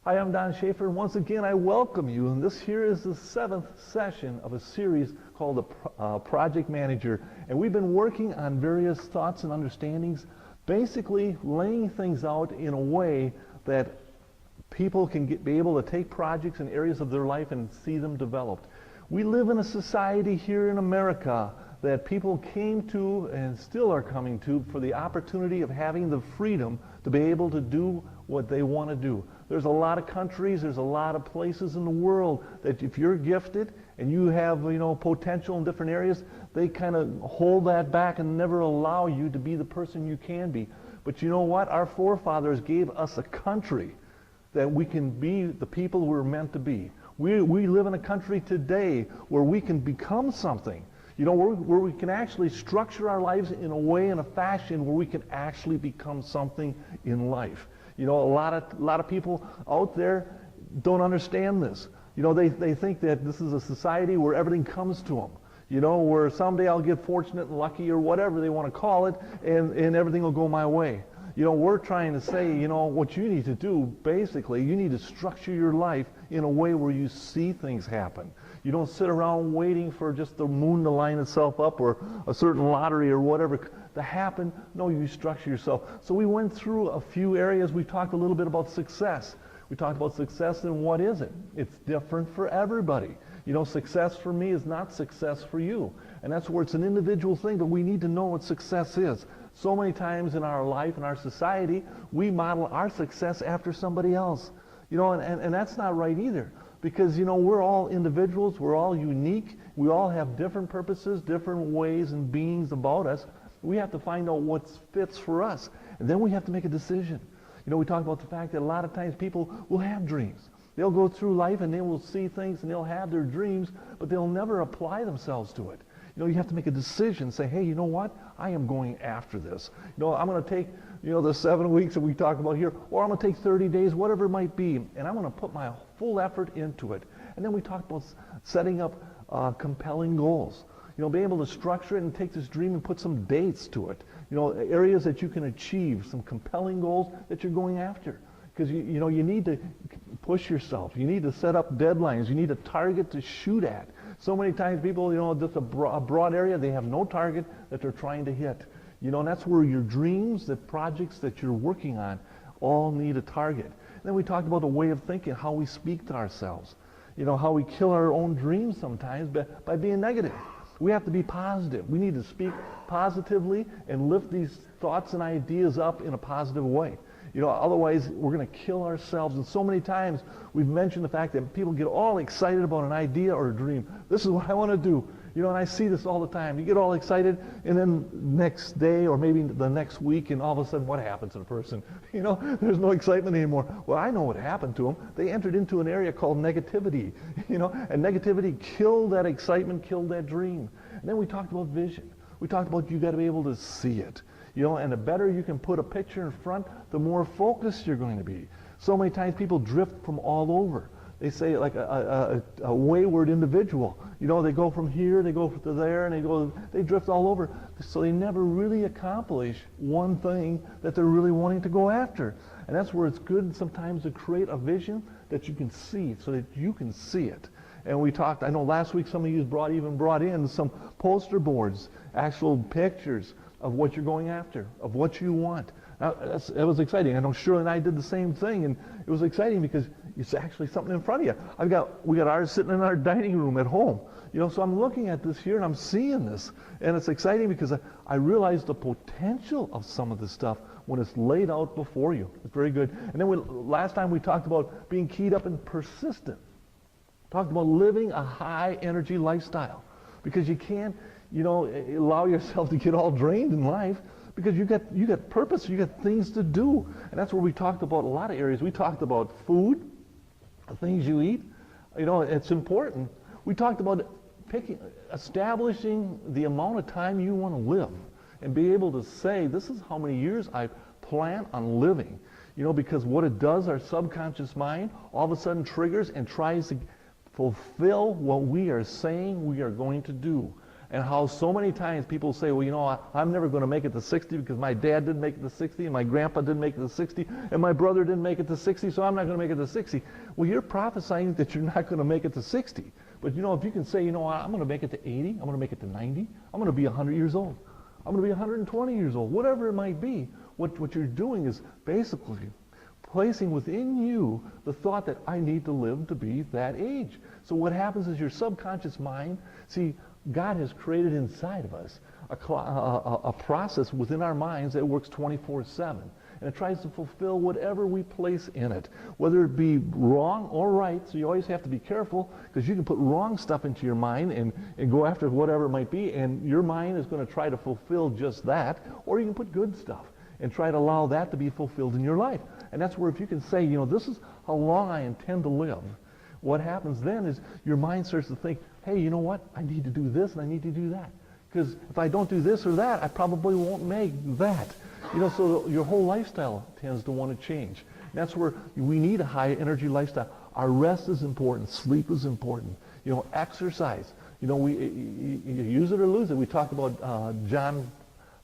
Hi, I'm Don Schaefer, and once again I welcome you. And this here is the 7th session of a series called the Project Manager. And we've been working on various thoughts and understandings, basically laying things out in a way that people can be able to take projects in areas of their life and see them developed. We live in a society here in America that people came to and still are coming to for the opportunity of having the freedom to be able to do what they want to do. There's a lot of countries, there's a lot of places in the world that if you're gifted and you have, potential in different areas, they kind of hold that back and never allow you to be the person you can be. But you know what? Our forefathers gave us a country that we can be the people we're meant to be. We live in a country today where we can become something. Where we can actually structure our lives in a way, in a fashion where we can actually become something in life. A lot of people out there don't understand this. They think that this is a society where everything comes to them. Where someday I'll get fortunate and lucky or whatever they want to call it, and everything will go my way. We're trying to say, what you need to do, basically, you need to structure your life in a way where you see things happen. You don't sit around waiting for just the moon to line itself up or a certain lottery or whatever to happen. No, you structure yourself. So we went through a few areas. We talked a little bit about success. We talked about success and what is it? It's different for everybody. Success for me is not success for you. And that's where it's an individual thing, but we need to know what success is. So many times in our life, in our society, we model our success after somebody else. And that's not right either. Because, we're all individuals, we're all unique, we all have different purposes, different ways and beings about us. We have to find out what fits for us. And then we have to make a decision. We talked about the fact that a lot of times people will have dreams. They'll go through life and they will see things and they'll have their dreams, but they'll never apply themselves to it. You have to make a decision, say, hey, you know what? I am going after this. I'm going to take, the 7 weeks that we talked about here, or I'm going to take 30 days, whatever it might be, and I'm going to put my full effort into it. And then we talked about setting up compelling goals. Being able to structure it and take this dream and put some dates to it. Areas that you can achieve, some compelling goals that you're going after. Because you need to push yourself. You need to set up deadlines. You need a target to shoot at. So many times people, just a broad area, they have no target that they're trying to hit. And that's where your dreams, the projects that you're working on, all need a target. And then we talked about a way of thinking, how we speak to ourselves. How we kill our own dreams sometimes by being negative. We have to be positive. We need to speak positively and lift these thoughts and ideas up in a positive way. Otherwise we're going to kill ourselves. And so many times we've mentioned the fact that people get all excited about an idea or a dream. This is what I want to do. And I see this all the time. You get all excited, and then next day or maybe the next week, and all of a sudden what happens to the person? There's no excitement anymore. Well, I know what happened to them. They entered into an area called negativity, and negativity killed that excitement, killed that dream. And then we talked about vision. We talked about you got to be able to see it. And the better you can put a picture in front, the more focused you're going to be. So many times people drift from all over. They say like a wayward individual. They go from here, they go to there, and they drift all over. So they never really accomplish one thing that they're really wanting to go after. And that's where it's good sometimes to create a vision that you can see, so that you can see it. And we talked, I know last week some of you brought in some poster boards, actual pictures of what you're going after, of what you want. Now, it was exciting. I know Shirley and I did the same thing, and it was exciting because it's actually something in front of you. We got ours sitting in our dining room at home. So I'm looking at this here and I'm seeing this, and it's exciting because I realize the potential of some of this stuff when it's laid out before you. It's very good. And then last time we talked about being keyed up and persistent. Talked about living a high energy lifestyle, because you can't allow yourself to get all drained in life, because you got purpose, you got things to do. And that's where we talked about a lot of areas. We talked about food, the things you eat. It's important. We talked about establishing the amount of time you want to live and be able to say, this is how many years I plan on living. Because what it does, our subconscious mind all of a sudden triggers and tries to fulfill what we are saying we are going to do. and how so many times people say, well, you know, I'm never going to make it to 60 because my dad didn't make it to 60, and my grandpa didn't make it to 60, and my brother didn't make it to 60, so I'm not going to make it to 60. Well, you're prophesying that you're not going to make it to 60. But, you know, if you can say, you know, I'm going to make it to 80, I'm going to make it to 90, I'm going to be 100 years old, I'm going to be 120 years old, whatever it might be, what you're doing is basically placing within you the thought that I need to live to be that age. So what happens is your subconscious mind, see, God has created inside of us a process within our minds that works 24/7. And it tries to fulfill whatever we place in it, whether it be wrong or right. So you always have to be careful, because you can put wrong stuff into your mind and go after whatever it might be, and your mind is going to try to fulfill just that. Or you can put good stuff and try to allow that to be fulfilled in your life. And that's where if you can say, you know, this is how long I intend to live, what happens then is your mind starts to think, hey, you know what? I need to do this and I need to do that. Because if I don't do this or that, I probably won't make that. You know, so your whole lifestyle tends to want to change. And that's where we need a high energy lifestyle. Our rest is important. Sleep is important. You know, exercise. You know, you use it or lose it. We talked about John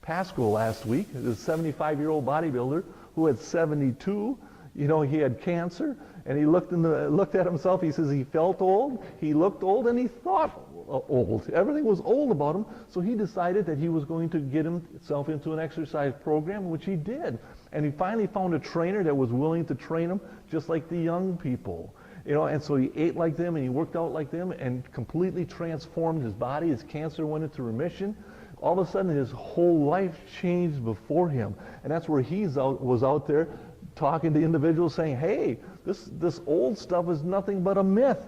Pascal last week, the 75-year-old bodybuilder who at 72, you know, he had cancer, and he looked at himself. He says he felt old, he looked old, and he thought old. Everything was old about him, so he decided that he was going to get himself into an exercise program, which he did. And he finally found a trainer that was willing to train him just like the young people. You know, and so he ate like them, and he worked out like them, and completely transformed his body. His cancer went into remission. All of a sudden, his whole life changed before him. And that's where he was out there talking to individuals saying, hey, this old stuff is nothing but a myth.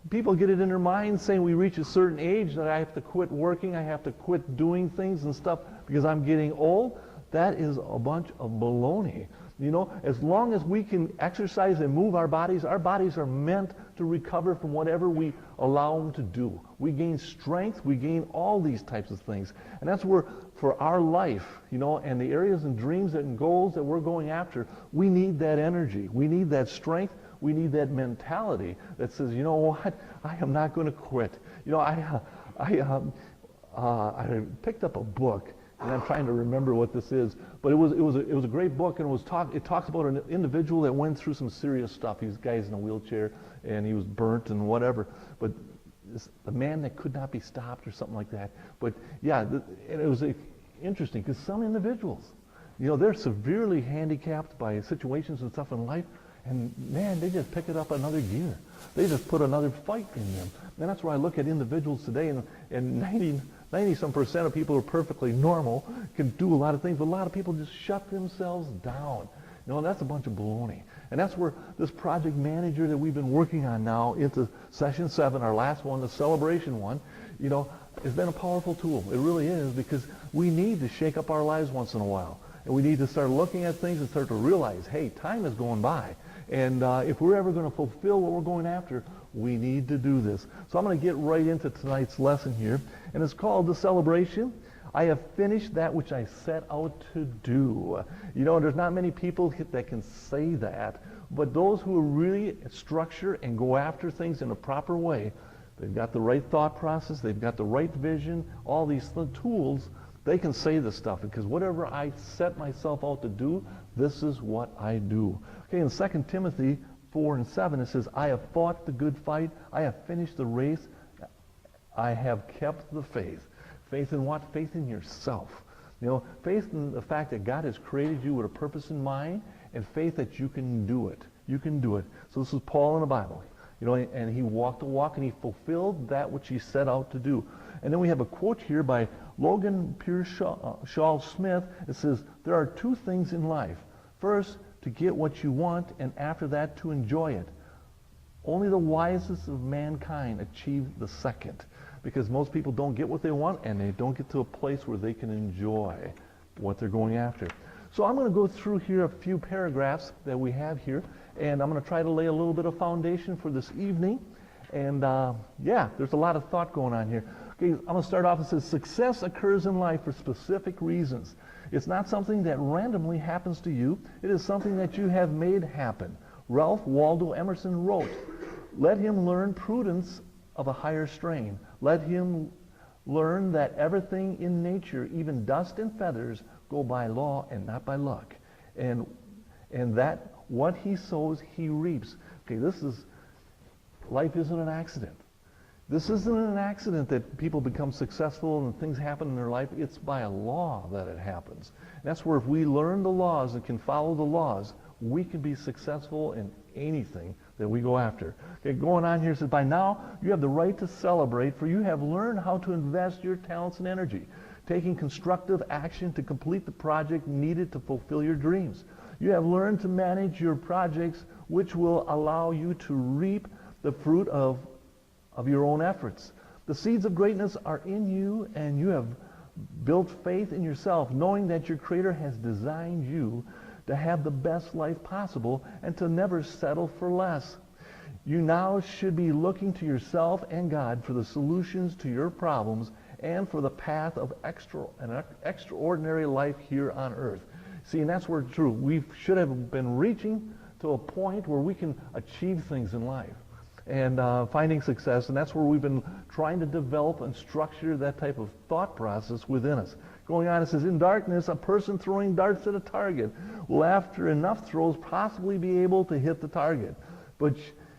People get it in their minds saying we reach a certain age that I have to quit working, I have to quit doing things and stuff because I'm getting old. That is a bunch of baloney. You know, as long as we can exercise and move our bodies are meant to recover from whatever we allow them to do. We gain strength, we gain all these types of things. And that's where, for our life, you know, and the areas and dreams and goals that we're going after, we need that energy. We need that strength. We need that mentality that says, you know what, I am not going to quit. You know, I picked up a book, and I'm trying to remember what this is, but it was a great book, and it talks about an individual that went through some serious stuff. He's guy's in a wheelchair, and he was burnt and whatever, but the man that could not be stopped or something like that. But yeah, and it was interesting because some individuals, you know, they're severely handicapped by situations and stuff in life, and man, they just pick it up another gear. They just put another fight in them. And that's where I look at individuals today, and 90-some% of people are perfectly normal, can do a lot of things, but a lot of people just shut themselves down. You know, that's a bunch of baloney. And that's where this project manager that we've been working on now into session 7, our last one, the celebration one, you know, has been a powerful tool. It really is, because we need to shake up our lives once in a while. And we need to start looking at things and start to realize, hey, time is going by. And if we're ever going to fulfill what we're going after, we need to do this. So I'm going to get right into tonight's lesson here. And it's called The Celebration. I have finished that which I set out to do. You know, there's not many people that can say that. But those who really structure and go after things in a proper way, they've got the right thought process, they've got the right vision, all these tools, they can say this stuff, because whatever I set myself out to do, this is what I do. Okay, in 2 Timothy 4:7, it says, I have fought the good fight, I have finished the race, I have kept the faith. Faith in what? Faith in yourself. You know, faith in the fact that God has created you with a purpose in mind, and faith that you can do it. You can do it. So this is Paul in the Bible. You know, and he walked the walk, and he fulfilled that which he set out to do. And then we have a quote here by Logan Pearsall Smith. It says, there are two things in life. First, to get what you want, and after that, to enjoy it. Only the wisest of mankind achieve the second, because most people don't get what they want, and they don't get to a place where they can enjoy what they're going after. So I'm going to go through here a few paragraphs that we have here, and I'm going to try to lay a little bit of foundation for this evening. And yeah, there's a lot of thought going on here. Okay, I'm going to start off. It says, success occurs in life for specific reasons. It's not something that randomly happens to you. It is something that you have made happen. Ralph Waldo Emerson wrote, let him learn prudence of a higher strain. Let him Learn that everything in nature, even dust and feathers, go by law and not by luck. And that what he sows, he reaps. Okay, life isn't an accident. This isn't an accident that people become successful and things happen in their life. It's by a law that it happens. And that's where if we learn the laws and can follow the laws, we can be successful in anything that we go after. Okay, going on here, it says, by now you have the right to celebrate, for you have learned how to invest your talents and energy, taking constructive action to complete the project needed to fulfill your dreams. You have learned to manage your projects, which will allow you to reap the fruit of your own efforts. The seeds of greatness are in you, and you have built faith in yourself, knowing that your Creator has designed you to have the best life possible and to never settle for less. You now should be looking to yourself and God for the solutions to your problems and for the path of an extraordinary life here on earth. See, and that's where it's true. We should have been reaching to a point where we can achieve things in life and finding success, and that's where we've been trying to develop and structure that type of thought process within us. Going on, it says, in darkness, a person throwing darts at a target will, after enough throws, possibly be able to hit the target. But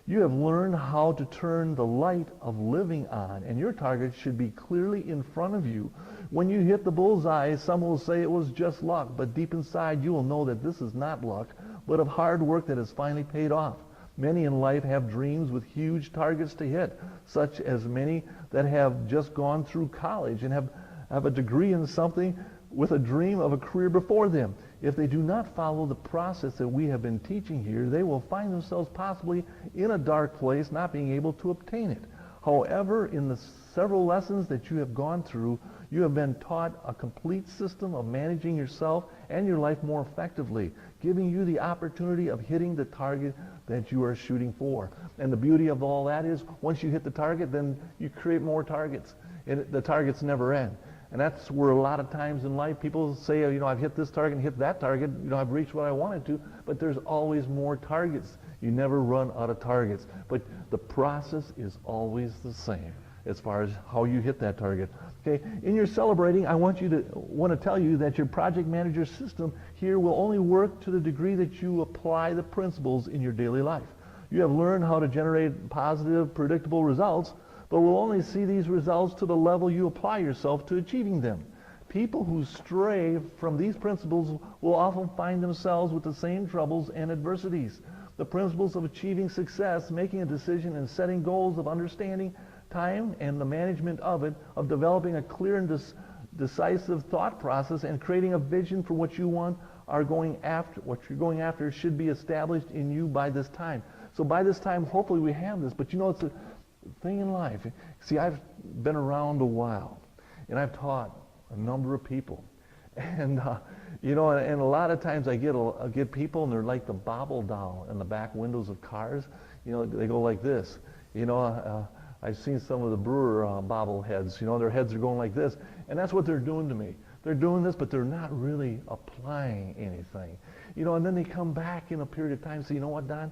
you have learned how to turn the light of living on, and your target should be clearly in front of you. When you hit the bullseye, some will say it was just luck, but deep inside you will know that this is not luck, but of hard work that has finally paid off. Many in life have dreams with huge targets to hit, such as many that have just gone through college and have a degree in something with a dream of a career before them. If they do not follow the process that we have been teaching here, they will find themselves possibly in a dark place, not being able to obtain it. However, in the several lessons that you have gone through, you have been taught a complete system of managing yourself and your life more effectively, giving you the opportunity of hitting the target that you are shooting for. And the beauty of all that is, once you hit the target, then you create more targets. And the targets never end. And that's where a lot of times in life people say, I've hit this target and hit that target, I've reached what I wanted to, but there's always more targets. You never run out of targets. But the process is always the same as far as how you hit that target. Okay, in your celebrating, I want to tell you that your project manager system here will only work to the degree that you apply the principles in your daily life. You have learned how to generate positive, predictable results, but will only see these results to the level you apply yourself to achieving them. People who stray from these principles will often find themselves with the same troubles and adversities. The principles of achieving success, making a decision, and setting goals, of understanding time and the management of it, of developing a clear and decisive thought process, and creating a vision for what you want, what you're going after should be established in you by this time. So by this time, hopefully we have this, but it's a thing in life. See, I've been around a while, and I've taught a number of people, and and a lot of times I get people, and they're like the bobble doll in the back windows of cars. They go like this. I've seen some of the brewer bobbleheads. Their heads are going like this, and that's what they're doing to me. They're doing this, but they're not really applying anything. And then they come back in a period of time and say, you know what, Don?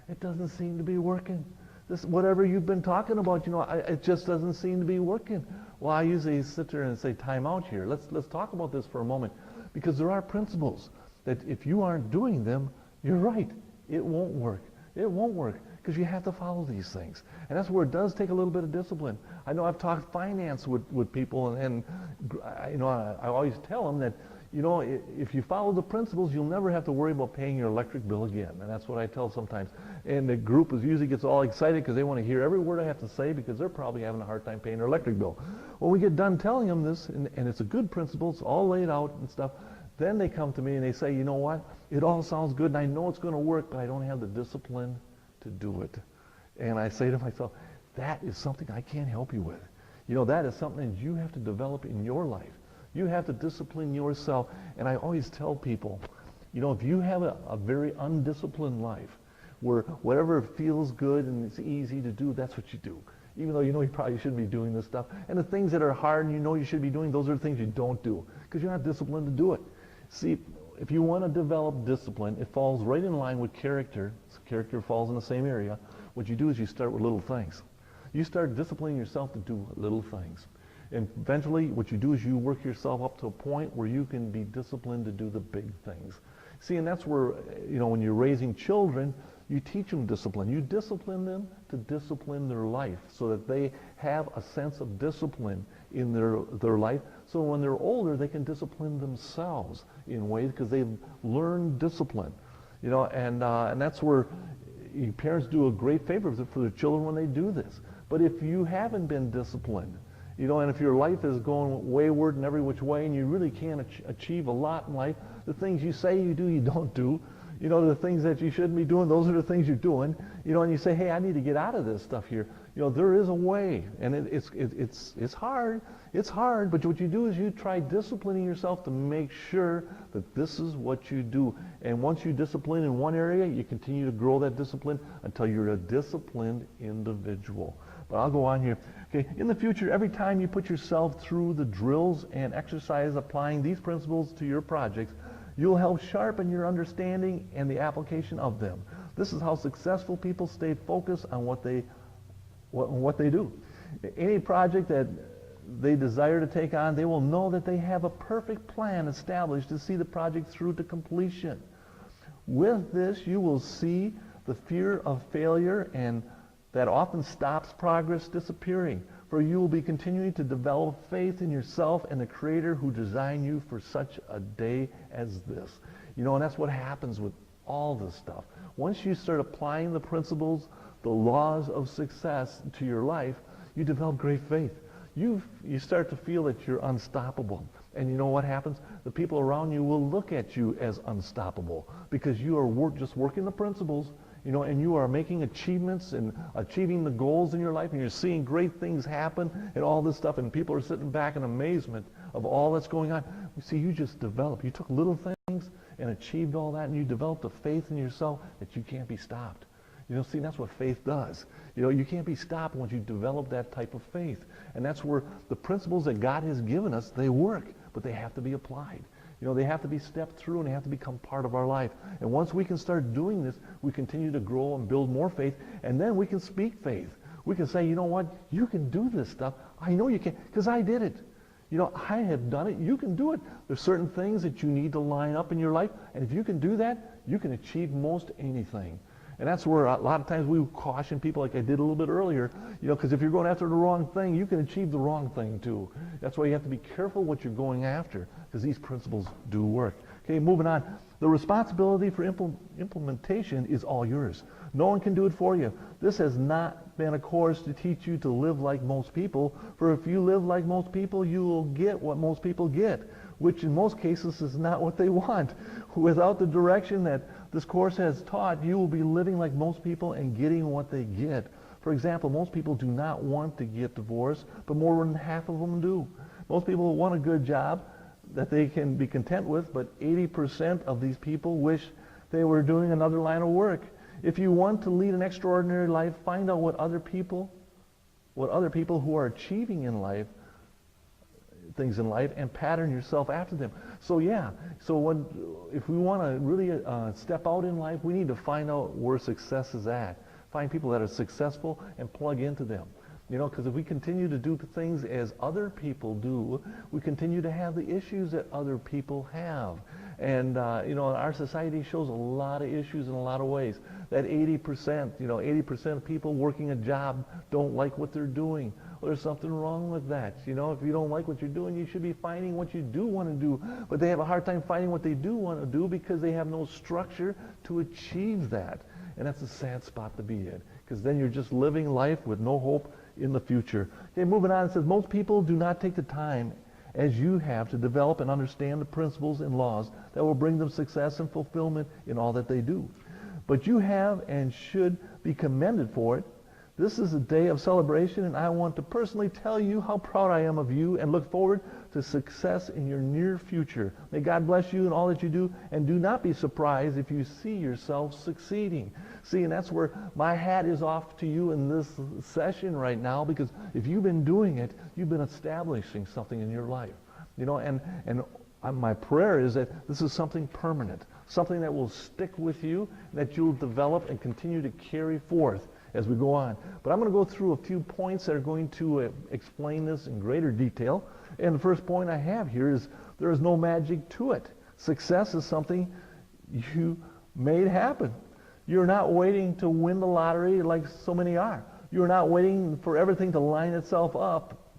It doesn't seem to be working. This, whatever you've been talking about, it just doesn't seem to be working. Well, I usually sit there and say, time out here. Let's talk about this for a moment, because there are principles that if you aren't doing them, you're right. It won't work. It won't work, because you have to follow these things. And that's where it does take a little bit of discipline. I know I've talked finance with people, and I always tell them that, if you follow the principles, you'll never have to worry about paying your electric bill again. And that's what I tell sometimes. And the group usually gets all excited because they want to hear every word I have to say, because they're probably having a hard time paying their electric bill. When we get done telling them this, and it's a good principle, it's all laid out and stuff, then they come to me and they say, you know what, it all sounds good and I know it's going to work, but I don't have the discipline to do it. And I say to myself, that is something I can't help you with. That is something that you have to develop in your life. You have to discipline yourself. And I always tell people, if you have a very undisciplined life, where whatever feels good and it's easy to do, that's what you do. Even though you probably shouldn't be doing this stuff. And the things that are hard and you should be doing, those are the things you don't do, because you're not disciplined to do it. See, if you want to develop discipline, it falls right in line with character. So character falls in the same area. What you do is you start with little things. You start disciplining yourself to do little things. And eventually, what you do is you work yourself up to a point where you can be disciplined to do the big things. See, and that's where, when you're raising children, you teach them discipline. You discipline them to discipline their life so that they have a sense of discipline in their life. So when they're older, they can discipline themselves in ways because they've learned discipline. And that's where parents do a great favor for their children when they do this. But if you haven't been disciplined, and if your life is going wayward in every which way and you really can't achieve a lot in life, the things you say you do, you don't do. The things that you shouldn't be doing, those are the things you're doing. And you say, hey, I need to get out of this stuff here. There is a way, and it's hard. It's hard, but what you do is you try disciplining yourself to make sure that this is what you do. And once you discipline in one area, you continue to grow that discipline until you're a disciplined individual. But I'll go on here. Okay, in the future, every time you put yourself through the drills and exercise applying these principles to your projects, you'll help sharpen your understanding and the application of them. This is how successful people stay focused on what they do. Any project that they desire to take on, they will know that they have a perfect plan established to see the project through to completion. With this, you will see the fear of failure, and that often stops progress disappearing. For you will be continuing to develop faith in yourself and the Creator who designed you for such a day as this. And that's what happens with all this stuff. Once you start applying the principles, the laws of success to your life, you develop great faith. You start to feel that you're unstoppable. And you know what happens? The people around you will look at you as unstoppable because you are just working the principles, and you are making achievements and achieving the goals in your life, and you're seeing great things happen and all this stuff, and people are sitting back in amazement of all that's going on. You see, you just developed. You took little things and achieved all that, and you developed a faith in yourself that you can't be stopped. See, that's what faith does. You can't be stopped once you develop that type of faith. And that's where the principles that God has given us, they work, but they have to be applied. They have to be stepped through, and they have to become part of our life. And once we can start doing this, we continue to grow and build more faith, and then we can speak faith. We can say, you know what, you can do this stuff. I know you can, because I did it. I have done it. You can do it. There's certain things that you need to line up in your life, and if you can do that, you can achieve most anything. And that's where a lot of times we caution people, like I did a little bit earlier, because if you're going after the wrong thing, you can achieve the wrong thing too. That's why you have to be careful what you're going after, because these principles do work. Okay, moving on. The responsibility for implementation is all yours. No one can do it for you. This has not been a course to teach you to live like most people, for if you live like most people, you will get what most people get, which in most cases is not what they want. Without the direction that this course has taught, you will be living like most people and getting what they get. For example, most people do not want to get divorced, but more than half of them do. Most people want a good job that they can be content with, but 80% of these people wish they were doing another line of work. If you want to lead an extraordinary life, find out what other people who are achieving in life, things in life, and pattern yourself after them. So if we want to really step out in life, we need to find out where success is at. Find people that are successful and plug into them. Because if we continue to do things as other people do, we continue to have the issues that other people have. And, our society shows a lot of issues in a lot of ways. That 80% of people working a job don't like what they're doing. Well, there's something wrong with that. If you don't like what you're doing, you should be finding what you do want to do. But they have a hard time finding what they do want to do because they have no structure to achieve that. And that's a sad spot to be in, because then you're just living life with no hope in the future. Okay, moving on, it says, most people do not take the time as you have to develop and understand the principles and laws that will bring them success and fulfillment in all that they do. But you have and should be commended for it. This is a day of celebration, and I want to personally tell you how proud I am of you and look forward to success in your near future. May God bless you in all that you do, and do not be surprised if you see yourself succeeding. See, and that's where my hat is off to you in this session right now, because if you've been doing it, you've been establishing something in your life. And my prayer is that this is something permanent, something that will stick with you, that you'll develop and continue to carry forth. as we go on. But I'm going to go through a few points that are going to explain this in greater detail. And the first point I have here is there is no magic to it. Success is something you made happen. You're not waiting to win the lottery like so many are. You're not waiting for everything to line itself up.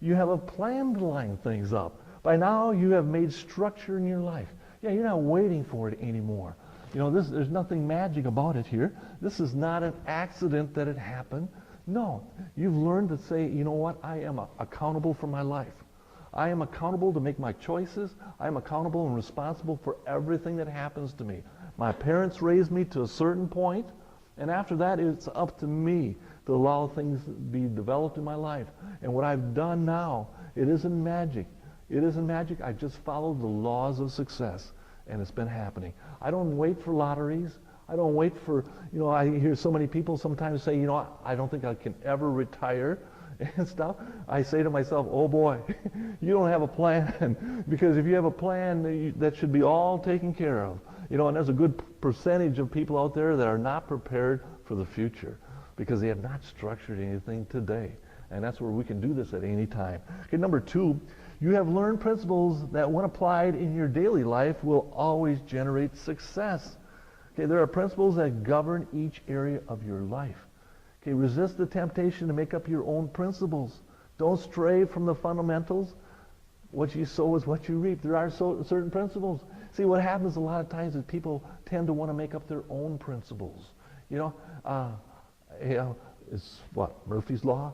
You have a plan to line things up. By now, you have made structure in your life. Yeah, you're not waiting for it anymore. You know, there's nothing magic about it here. This is not an accident that it happened. No, you've learned to say, you know what, I am accountable for my life. I am accountable to make my choices. I am accountable and responsible for everything that happens to me. My parents raised me to a certain point, and after that, it's up to me to allow things to be developed in my life. And what I've done now, it isn't magic. It isn't magic. I just followed the laws of success, and it's been happening. I don't wait for lotteries. I don't wait for, you know, I hear so many people sometimes say, you know, I don't think I can ever retire and stuff. I say to myself, oh boy, you don't have a plan, because if you have a plan, that should be all taken care of. You know, and there's a good percentage of people out there that are not prepared for the future because they have not structured anything today. And that's where we can do this at any time. Okay, number 2, you have learned principles that when applied in your daily life will always generate success. Okay, there are principles that govern each area of your life. Okay, resist the temptation to make up your own principles. Don't stray from the fundamentals. What you sow is what you reap. There are certain principles. See, what happens a lot of times is people tend to want to make up their own principles. You know, it's what, Murphy's Law?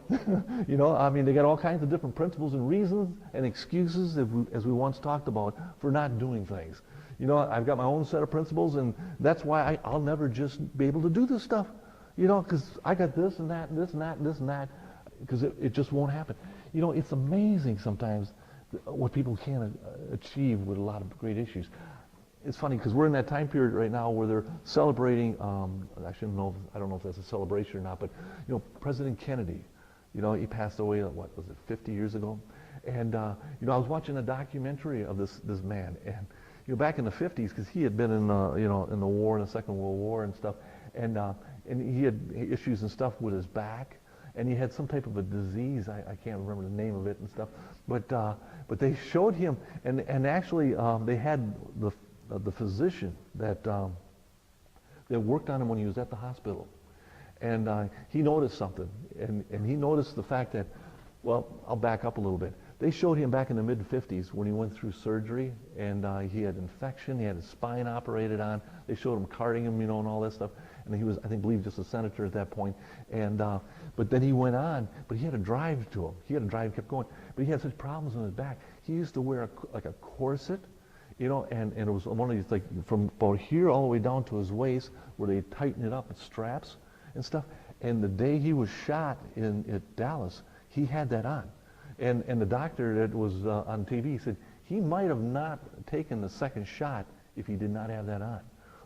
You know, I mean, they got all kinds of different principles and reasons and excuses, as we once talked about, for not doing things. You know, I've got my own set of principles, and that's why I'll never just be able to do this stuff. You know, because I got this and that and this and that and this and that, because it just won't happen. You know, it's amazing sometimes what people can achieve with a lot of great issues. It's funny because we're in that time period right now where they're celebrating, I don't know if that's a celebration or not, but, you know, President Kennedy, you know, he passed away, what was it, 50 years ago? And, you know, I was watching a documentary of this man, and, you know, back in the 50s, because he had been in, you know, in the war, in the Second World War and stuff, and he had issues and stuff with his back, and he had some type of a disease. I can't remember the name of it and stuff, but they showed him, and actually they had the physician that worked on him when he was at the hospital, and he noticed something, and he noticed the fact that, well, I'll back up a little bit. They showed him back in the mid-50s when he went through surgery, and he had infection, he had his spine operated on. They showed him carting him, you know, and all that stuff. And he was, I believe, just a senator at that point. And but then he went on, but he had a drive to him. He had a drive, kept going. But he had such problems in his back. He used to wear like a corset, you know, and it was one of these, like, from about here all the way down to his waist, where they tighten it up with straps and stuff. And the day he was shot at Dallas, he had that on. And the doctor that was on TV said he might have not taken the second shot if he did not have that on,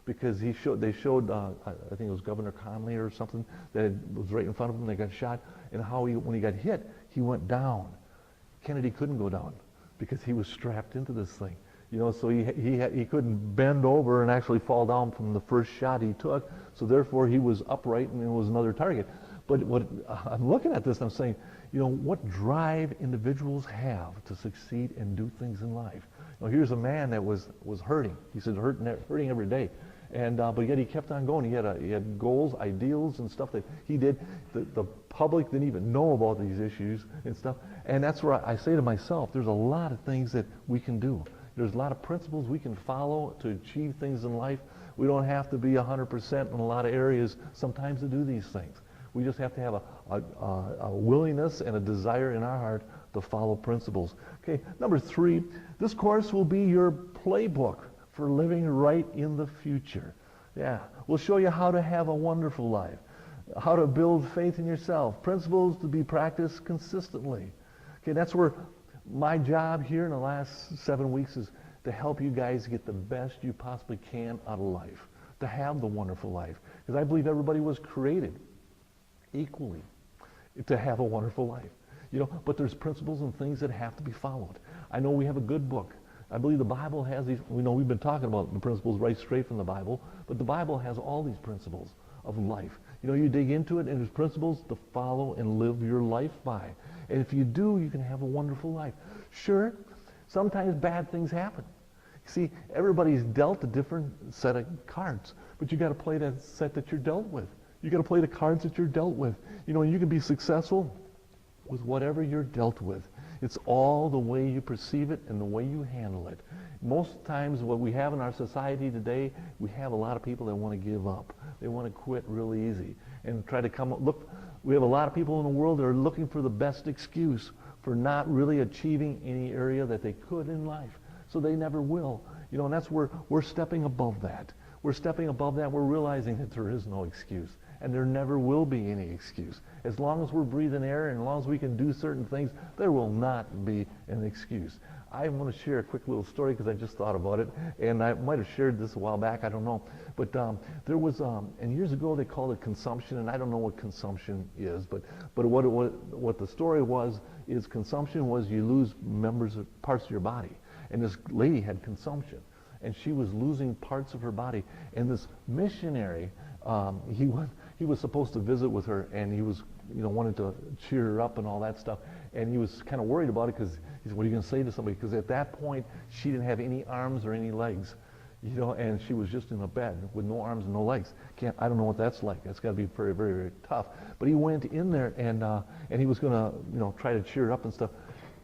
because they showed I think it was Governor Conley or something that was right in front of him. They got shot, and how when he got hit, he went down. Kennedy couldn't go down because he was strapped into this thing, you know. So he couldn't bend over and actually fall down from the first shot he took. So therefore, he was upright, and it was another target. But what I'm looking at this, and I'm saying, you know, what drive individuals have to succeed and do things in life. You know, here's a man that was hurting. He said hurting every day, and but yet he kept on going. He had goals, ideals, and stuff that he did. The public didn't even know about these issues and stuff. And that's where I say to myself, there's a lot of things that we can do. There's a lot of principles we can follow to achieve things in life. We don't have to be 100% in a lot of areas sometimes to do these things. We just have to have a willingness and a desire in our heart to follow principles. Okay, number 3, this course will be your playbook for living right in the future. Yeah, we'll show you how to have a wonderful life, how to build faith in yourself, principles to be practiced consistently. Okay, that's where my job here in the last 7 weeks is to help you guys get the best you possibly can out of life, to have the wonderful life. Because I believe everybody was created equally to have a wonderful life, you know, but there's principles and things that have to be followed. I know we have a good book. I believe the Bible has these. We know we've been talking about the principles right straight from the Bible, but the Bible has all these principles of life. You dig into it, and there's principles to follow and live your life by. And if you do, you can have a wonderful life. Sure, sometimes bad things happen. See, everybody's dealt a different set of cards, but you got to play that set that you're dealt with. You got to play the cards that you're dealt with. You can be successful with whatever you're dealt with. It's all the way you perceive it and the way you handle it. Most times what we have in our society today, we have a lot of people that want to give up. They want to quit really easy and try to come up. Look, we have a lot of people in the world that are looking for the best excuse for not really achieving any area that they could in life. So they never will. And that's where we're stepping above that. We're stepping above that. We're realizing that there is no excuse. And there never will be any excuse. As long as we're breathing air and as long as we can do certain things, there will not be an excuse. I want to share a quick little story because I just thought about it. And I might have shared this a while back, I don't know. But there was, and years ago they called it consumption, and I don't know what consumption is. But what the story was is consumption was you lose parts of your body. And this lady had consumption. And she was losing parts of her body. And this missionary, he was supposed to visit with her, and he was, wanted to cheer her up and all that stuff. And he was kind of worried about it because he said, what are you going to say to somebody? Because at that point, she didn't have any arms or any legs, and she was just in a bed with no arms and no legs. I don't know what that's like. That's got to be very, very, very tough. But he went in there, and he was going to, try to cheer her up and stuff.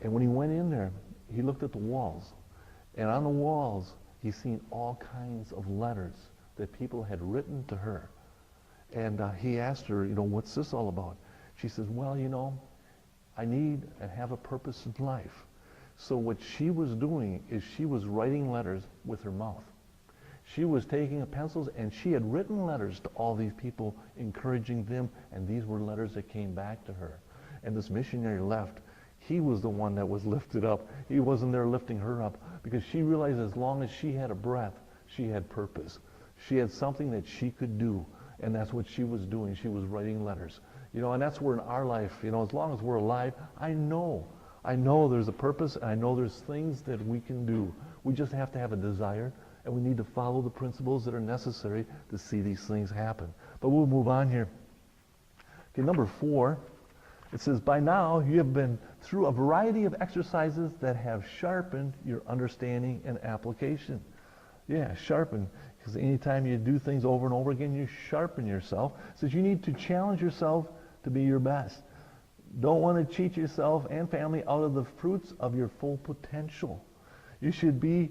And when he went in there, he looked at the walls. And on the walls, he seen all kinds of letters that people had written to her. And he asked her, what's this all about? She says, well, I need and have a purpose in life. So what she was doing is she was writing letters with her mouth. She was taking pencils, and she had written letters to all these people, encouraging them, and these were letters that came back to her. And this missionary left. He was the one that was lifted up. He wasn't there lifting her up, because she realized as long as she had a breath, she had purpose. She had something that she could do, and that's what she was doing. She was writing letters. And that's where in our life, as long as we're alive, I know there's a purpose, and I know there's things that we can do. We just have to have a desire, and we need to follow the principles that are necessary to see these things happen. But we'll move on here. Okay, number 4, it says, by now you have been through a variety of exercises that have sharpened your understanding and application. Yeah, sharpen. Because anytime you do things over and over again, you sharpen yourself. It says you need to challenge yourself to be your best. Don't want to cheat yourself and family out of the fruits of your full potential. You should be,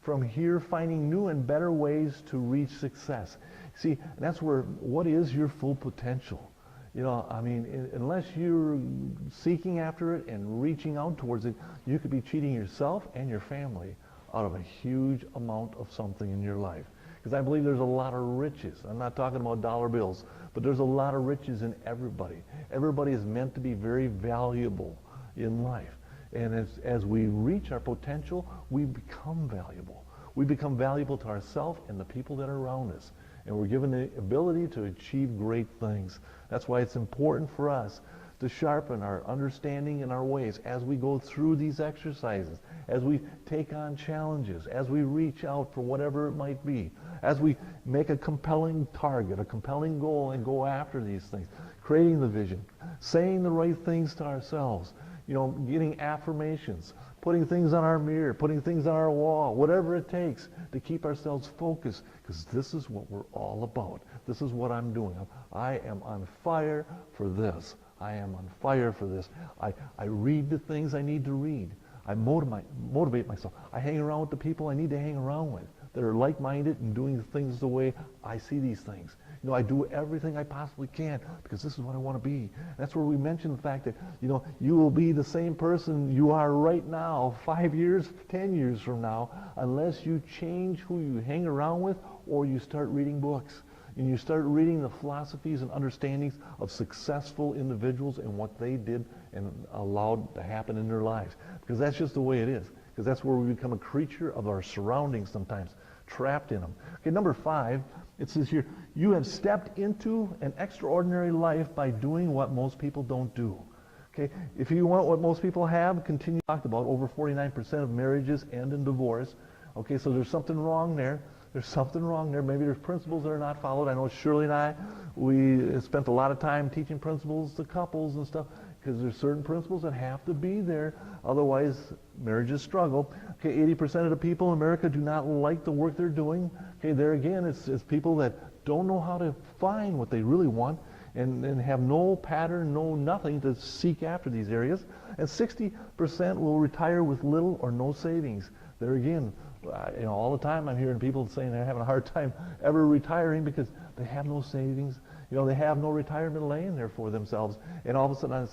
from here, finding new and better ways to reach success. See, that's where, what is your full potential? Unless you're seeking after it and reaching out towards it, you could be cheating yourself and your family out of a huge amount of something in your life. Because I believe there's a lot of riches. I'm not talking about dollar bills, but there's a lot of riches in everybody. Everybody is meant to be very valuable in life. And as we reach our potential, we become valuable. We become valuable to ourselves and the people that are around us. And we're given the ability to achieve great things. That's why it's important for us to sharpen our understanding and our ways as we go through these exercises, as we take on challenges, as we reach out for whatever it might be, as we make a compelling target, a compelling goal, and go after these things, creating the vision, saying the right things to ourselves, getting affirmations, putting things on our mirror, putting things on our wall, whatever it takes to keep ourselves focused, because this is what we're all about. This is what I'm doing. I am on fire for this. I am on fire for this. I read the things I need to read. I motivate myself. I hang around with the people I need to hang around with that are like-minded and doing things the way I see these things. I do everything I possibly can because this is what I want to be. That's where we mention the fact that, you will be the same person you are right now 5 years, 10 years from now, unless you change who you hang around with or you start reading books. And you start reading the philosophies and understandings of successful individuals and what they did and allowed to happen in their lives. Because that's just the way it is. Because that's where we become a creature of our surroundings sometimes, trapped in them. Okay, number 5, it says here, you have stepped into an extraordinary life by doing what most people don't do. Okay, if you want what most people have, continue to talk about over 49% of marriages end in divorce. Okay, so there's something wrong there. There's something wrong there. Maybe there's principles that are not followed. I know Shirley and I, we spent a lot of time teaching principles to couples and stuff, because there's certain principles that have to be there. Otherwise, marriages struggle. Okay, 80% of the people in America do not like the work they're doing. Okay, there again, it's people that don't know how to find what they really want, and have no pattern, no nothing to seek after these areas. And 60% will retire with little or no savings. There again, all the time I'm hearing people saying they're having a hard time ever retiring because they have no savings. They have no retirement laying there for themselves. And all of a sudden,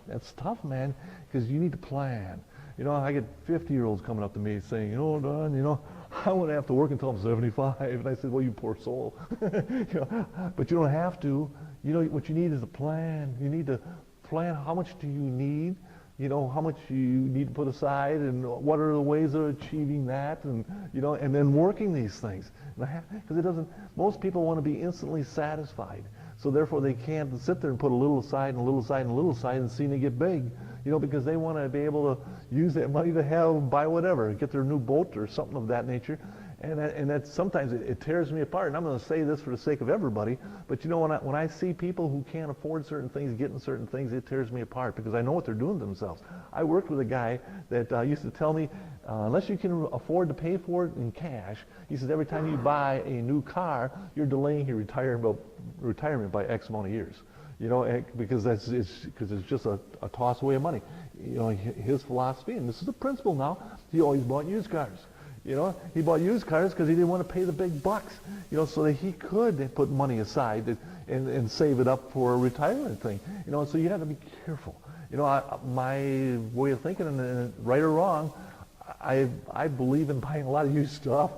that's tough, man, because you need to plan. I get 50-year-olds coming up to me saying, Don, I won't have to work until I'm 75. And I said, well, you poor soul. But you don't have to. What you need is a plan. You need to plan how much do you need, how much you need to put aside, and what are the ways of achieving that, and and then working these things. Because most people want to be instantly satisfied. So therefore they can't sit there and put a little aside and a little aside and a little aside and see it get big, because they want to be able to use that money to buy whatever, get their new boat or something of that nature. And that sometimes it tears me apart. And I'm going to say this for the sake of everybody, but when I see people who can't afford certain things, getting certain things, it tears me apart because I know what they're doing to themselves. I worked with a guy that used to tell me, unless you can afford to pay for it in cash, he says every time you buy a new car, you're delaying your retirement by X amount of years. Because it's just a toss away of money. His philosophy, and this is a principle now, he always bought used cars. He bought used cars because he didn't want to pay the big bucks, so that he could put money aside and save it up for a retirement thing. So you have to be careful. My way of thinking, and right or wrong, I believe in buying a lot of used stuff.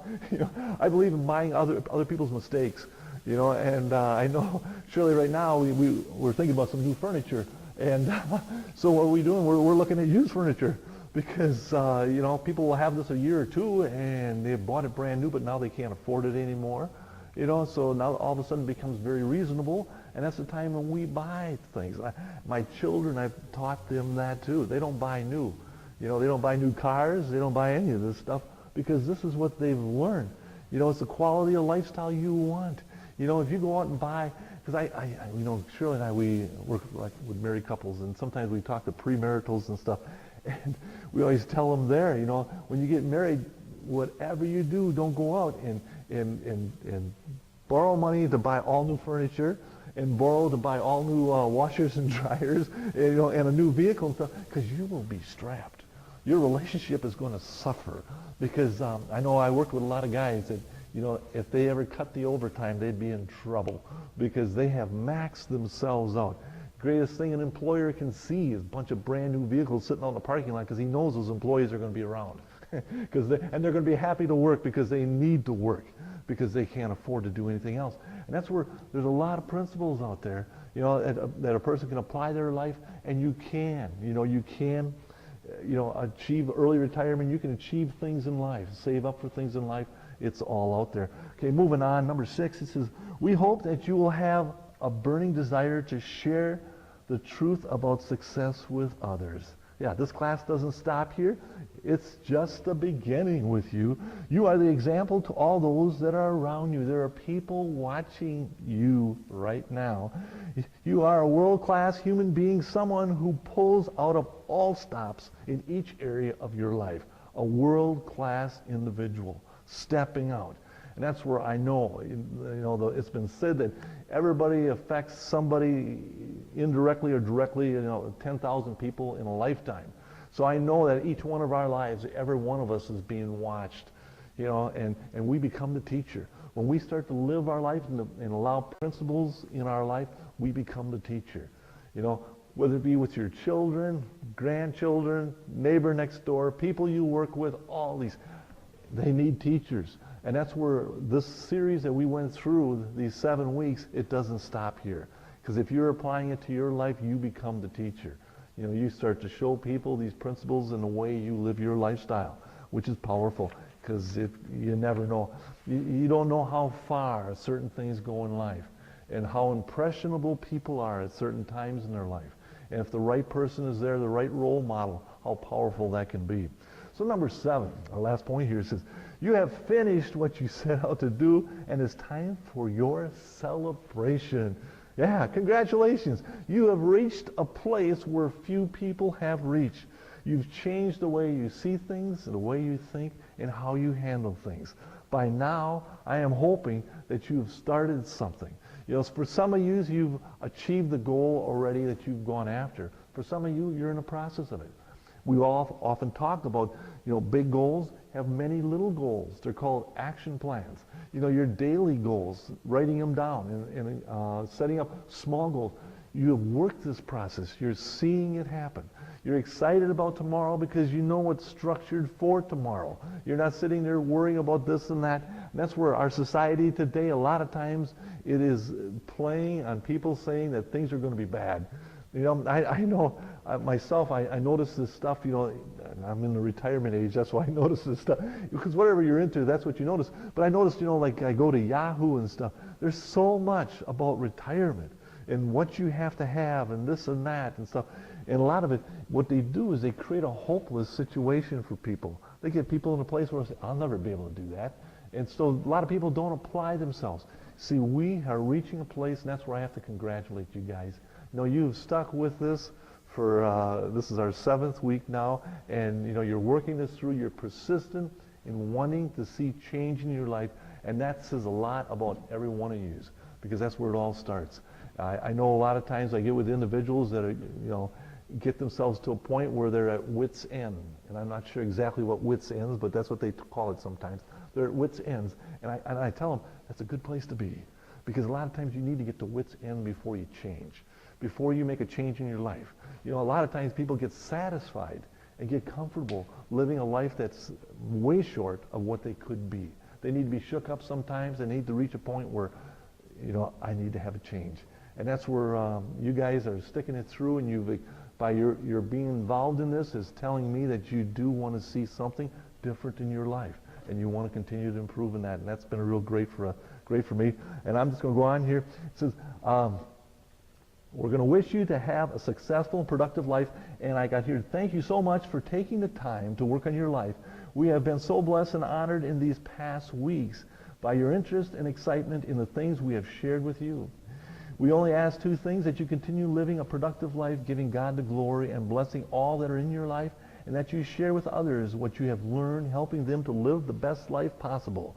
I believe in buying other people's mistakes. And I know Shirley right now we're thinking about some new furniture, and so what are we doing? We're looking at used furniture. Because, people will have this a year or two and they've bought it brand new, but now they can't afford it anymore. So now all of a sudden it becomes very reasonable, and that's the time when we buy things. My children, I've taught them that too. They don't buy new. They don't buy new cars. They don't buy any of this stuff because this is what they've learned. It's the quality of lifestyle you want. If you go out and buy, because Shirley and I, we work with married couples, and sometimes we talk to premaritals and stuff. And we always tell them there, when you get married, whatever you do, don't go out and borrow money to buy all new furniture and borrow to buy all new washers and dryers, and a new vehicle and stuff, because you will be strapped. Your relationship is going to suffer because I know I worked with a lot of guys that, if they ever cut the overtime, they'd be in trouble because they have maxed themselves out. Greatest thing an employer can see is a bunch of brand new vehicles sitting out in the parking lot because he knows those employees are going to be around. And they're going to be happy to work because they need to work because they can't afford to do anything else. And that's where there's a lot of principles out there, that a person can apply their life, and you can. You can achieve early retirement. You can achieve things in life, save up for things in life. It's all out there. Okay, moving on. Number 6, it says, we hope that you will have a burning desire to share the truth about success with others. Yeah, this class doesn't stop here. It's just the beginning with you. You are the example to all those that are around you. There are people watching you right now. You are a world-class human being, someone who pulls out of all stops in each area of your life. A world-class individual stepping out. And that's where I know, it's been said that everybody affects somebody indirectly or directly, 10,000 people in a lifetime. So I know that each one of our lives, every one of us is being watched, and we become the teacher. When we start to live our life and allow principles in our life, we become the teacher. Whether it be with your children, grandchildren, neighbor next door, people you work with, all these, they need teachers. And that's where this series that we went through, these 7 weeks, it doesn't stop here. Because if you're applying it to your life, you become the teacher. You start to show people these principles in the way you live your lifestyle, which is powerful. Because if you never know, you don't know how far certain things go in life and how impressionable people are at certain times in their life. And if the right person is there, the right role model, how powerful that can be. So number 7, our last point here says, you have finished what you set out to do, and it's time for your celebration. Yeah, congratulations. You have reached a place where few people have reached. You've changed the way you see things, the way you think, and how you handle things. By now, I am hoping that you've started something. You know, for some of you, you've achieved the goal already that you've gone after. For some of you, you're in the process of it. We all often talk about, you know, big goals have many little goals. They're called action plans. You know, your daily goals, writing them down and setting up small goals. You have worked this process. You're seeing it happen. You're excited about tomorrow because you know it's structured for tomorrow. You're not sitting there worrying about this and that. And that's where our society today, a lot of times, it is playing on people saying that things are going to be bad. You know, I know myself, I notice this stuff, you know, I'm in the retirement age, that's why I notice this stuff. Because whatever you're into, that's what you notice. But I noticed, you know, like I go to Yahoo and stuff, there's so much about retirement and what you have to have and this and that and stuff. And a lot of it, what they do is they create a hopeless situation for people. They get people in a place where they say, I'll never be able to do that. And so a lot of people don't apply themselves. See, we are reaching a place, and that's where I have to congratulate you guys. You know, you've stuck with this for, this is our 7th week now, and you know, you're working this through, you're persistent in wanting to see change in your life, and that says a lot about every one of you, because that's where it all starts. I know a lot of times I get with individuals that are, you know, get themselves to a point where they're at wit's end, and I'm not sure exactly what wit's ends, but that's what they call it sometimes. They're at wit's ends, and I tell them that's a good place to be, because a lot of times you need to get to wit's end before you change, before you make a change in your life. You know, a lot of times people get satisfied and get comfortable living a life that's way short of what they could be. They need to be shook up sometimes. They need to reach a point where, you know, I need to have a change. And that's where you guys are sticking it through, and you've, by your being involved in this, is telling me that you do want to see something different in your life, and you want to continue to improve in that. And that's been a real great for me. And I'm just going to go on here. It says, we're going to wish you to have a successful and productive life. And I got here, thank you so much for taking the time to work on your life. We have been so blessed and honored in these past weeks by your interest and excitement in the things we have shared with you. We only ask 2 things: that you continue living a productive life, giving God the glory and blessing all that are in your life, and that you share with others what you have learned, helping them to live the best life possible.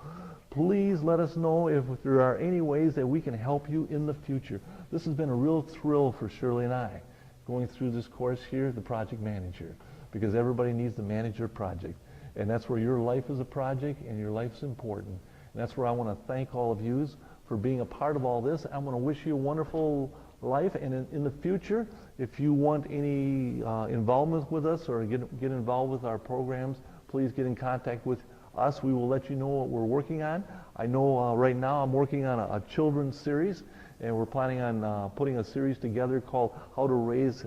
Please let us know if there are any ways that we can help you in the future. This has been a real thrill for Shirley and I, going through this course here, the Project Manager, because everybody needs to manage their project. And that's where your life is a project, and your life's important. And that's where I want to thank all of you for being a part of all this. I'm going to wish you a wonderful life, and in the future, if you want any involvement with us or get involved with our programs, please get in contact with us. We will let you know what we're working on. I know right now I'm working on a children's series, and we're planning on putting a series together called How to Raise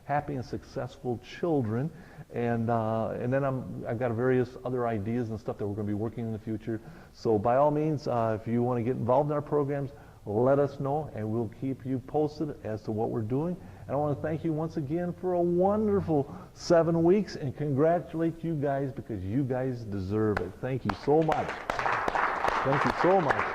Happy and Successful Children. And then I've got various other ideas and stuff that we're going to be working in the future. So by all means, if you want to get involved in our programs, let us know, and we'll keep you posted as to what we're doing. And I want to thank you once again for a wonderful 7 weeks, and congratulate you guys, because you guys deserve it. Thank you so much. Thank you so much.